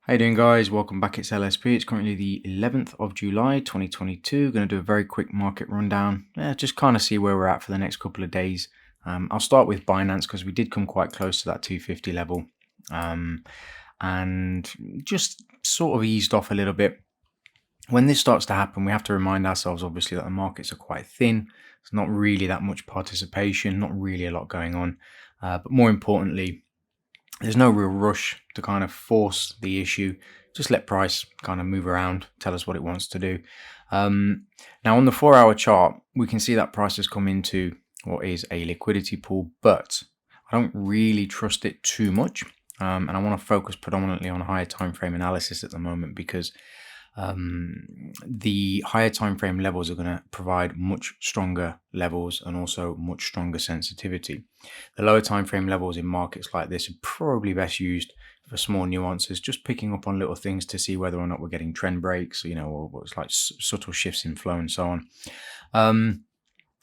How you doing, guys? Welcome back. It's LSP. It's currently the 11th of July 2022. Going to do a very quick market rundown. Just kind of see where we're at for the next couple of days. I'll start with Binance because we did come quite close to that 250 level and just sort of eased off a little bit. When this starts to happen, we have to remind ourselves, obviously, that the markets are quite thin. There's not really that much participation, not really a lot going on. But more importantly, there's no real rush to kind of force the issue. Just let price kind of move around, tell us what it wants to do. Now, on the 4-hour chart, we can see that price has come into what is a liquidity pool, but I don't really trust it too much. And I want to focus predominantly on higher time frame analysis at the moment because the higher time frame levels are going to provide much stronger levels and also much stronger sensitivity. The lower time frame levels in markets like this are probably best used for small nuances, just picking up on little things to see whether or not we're getting trend breaks, or what's like subtle shifts in flow and so on.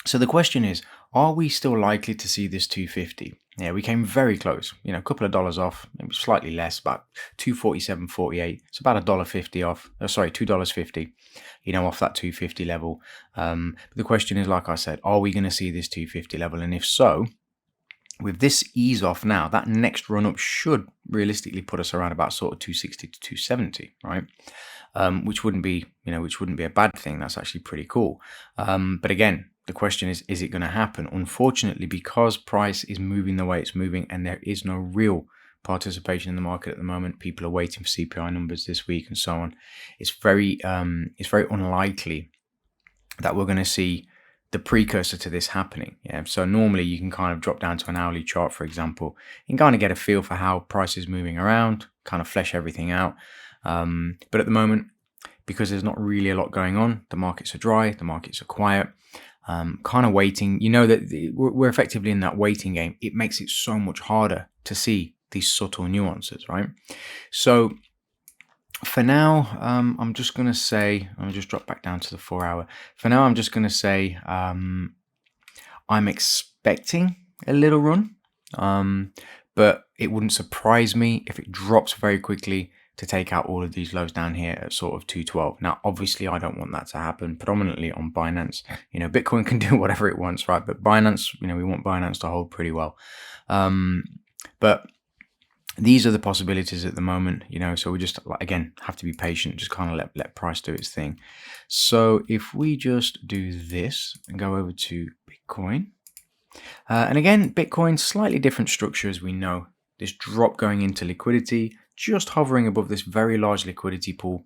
So the question is, are we still likely to see this 250? Yeah, we came very close, a couple of dollars off, maybe slightly less, about 247.48. It's about $1.50 off, $2.50, off that 250 level. But the question is, like I said, are we going to see this 250 level? And if so, with this ease off now, that next run up should realistically put us around about sort of 260 to 270, right? Which wouldn't be a bad thing. That's actually pretty cool. But again, the question is it going to happen? Unfortunately, because price is moving the way it's moving and there is no real participation in the market at the moment, people are waiting for CPI numbers this week and so on. It's very unlikely that we're going to see the precursor to this happening. Yeah. So normally you can kind of drop down to an hourly chart, for example, and kind of get a feel for how price is moving around, kind of flesh everything out. But at the moment, because there's not really a lot going on, the markets are dry, the markets are quiet. Kind of waiting, that we're effectively in that waiting game. It makes it so much harder to see these subtle nuances, right? So for now, I'm just going to say, I'll just drop back down to the 4-hour. For now, I'm just going to say I'm expecting a little run, but it wouldn't surprise me if it drops very quickly to take out all of these lows down here at sort of 212. Now, obviously, I don't want that to happen, predominantly on Binance. Bitcoin can do whatever it wants, right? But Binance, we want Binance to hold pretty well. But these are the possibilities at the moment, so we just, again, have to be patient, just kind of let price do its thing. So if we just do this and go over to Bitcoin, and again, Bitcoin, slightly different structure as we know. This drop going into liquidity, just hovering above this very large liquidity pool.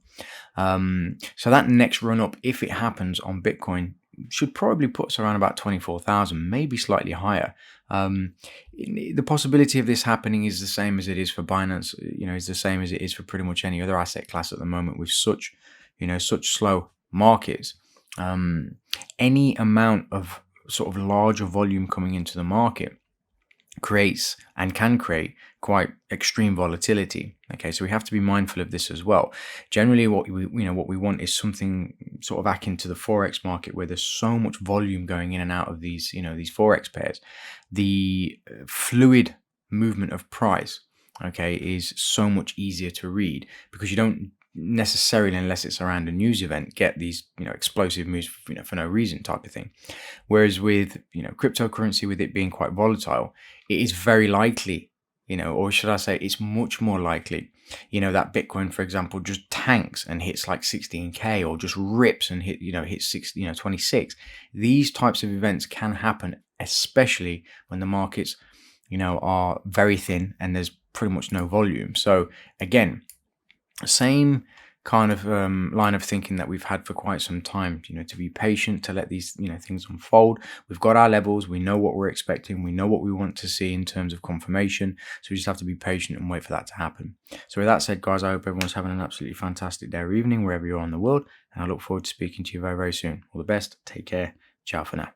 So that next run up, if it happens on Bitcoin, should probably put us around about 24,000, maybe slightly higher. The possibility of this happening is the same as it is for Binance, is the same as it is for pretty much any other asset class at the moment with such slow markets. Any amount of sort of larger volume coming into the market creates and can create quite extreme volatility. Okay, so we have to be mindful of this as well. Generally, what we want is something sort of akin to the forex market where there's so much volume going in and out of these these forex pairs. The fluid movement of price, okay, is so much easier to read because you don't necessarily, unless it's around a news event, get these explosive moves for no reason type of thing. Whereas with cryptocurrency, with it being quite volatile, it is very likely, or should I say it's much more likely, that Bitcoin, for example, just tanks and hits like 16k, or just rips and hits 26. These types of events can happen, especially when the markets are very thin and there's pretty much no volume. So again, same kind of line of thinking that we've had for quite some time, to be patient, to let these things unfold. We've got our levels, we know what we're expecting, we know what we want to see in terms of confirmation, so we just have to be patient and wait for that to happen. So with that said, guys, I hope everyone's having an absolutely fantastic day or evening wherever you are in the world, and I look forward to speaking to you very, very soon. All the best, take care, ciao for now.